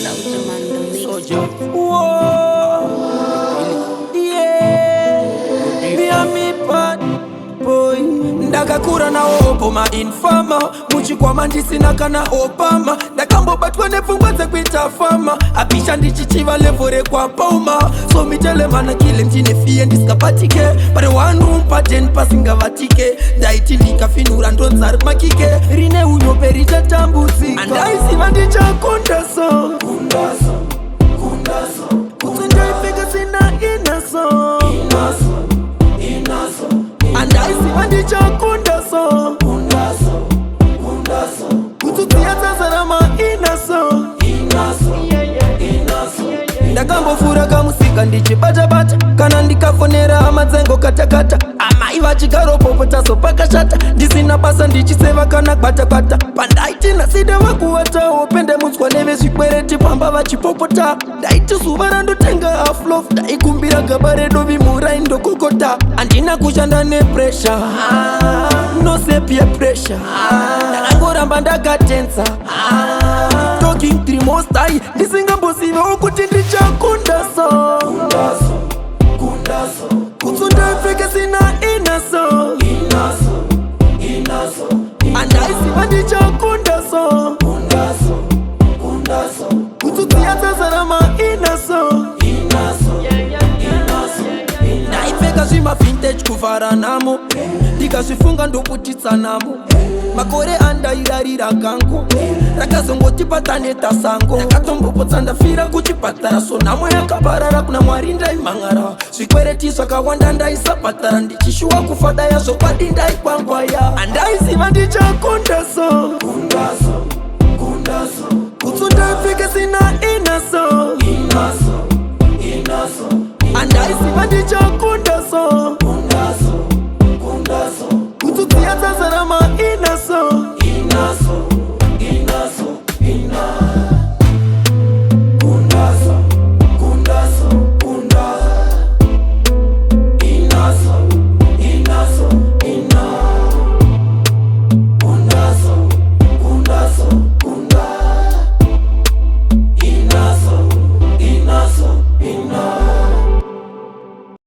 Soldier. Whoa. Yeah. Me and me bad boy. Ndakakura na Obama infama. Muchikwama ndisina kana Obama. Ndakambo batwa nepfungwa dzekuita fama. Apisha ndichichiva levore kwa pauma. So mitele mana kile mtine fie ndiskapatike. Pare wanu mpaten pasingavatike. Ndaiti ndikafinura ndonzari makike. Rine unyoperi chatambuzi. Andaisiva ndicha Kundaso. Kundaso. Kutsundaifika sina inaso. Andaisiva ndicha Kundaso. Kutsutia zazarama inaso. Ndakambofura kamusika ndichibata-bata. Kana ndikafonera amadzengo kata-kata. Amai vachigaro popotaso pakashata. Ndisina basa ndichiseva kana kwata-kwata. Pandaiti nasida vakuwatawo. Pende mutswa neve zvikwereti pamba vachipopota. Ndaiti zuva randotenga half-loaf. Ndaikumbira gaba redo vimura indokokota. Andina kushanda nepressure. No sepia pressure. Ndakangoramba ndakatensa. Talking three most high. Ndisingambosive ukuti ndicha Kundaso. Kutsundafike sina inaso. Andaisiva ndicha Kundaso. Kutsutia zazarama inaso. Ndaipfeka zvima vintage kuvhara namo. Ndikazvifunga ndoputitsanamo. Makore andairarira kangu. Rakazongoti pataneta sango. Ndakatombopotsa ndafira kuchipatara. So namo yakaparara kuna Mwari ndaimangara. Zvikwereti zvakawanda ndaisapatara. Ndichishuwa kufada yazvo kwadi ndaikwangwaya. Andaisiva ndicha Kundaso. Kutsundafike sina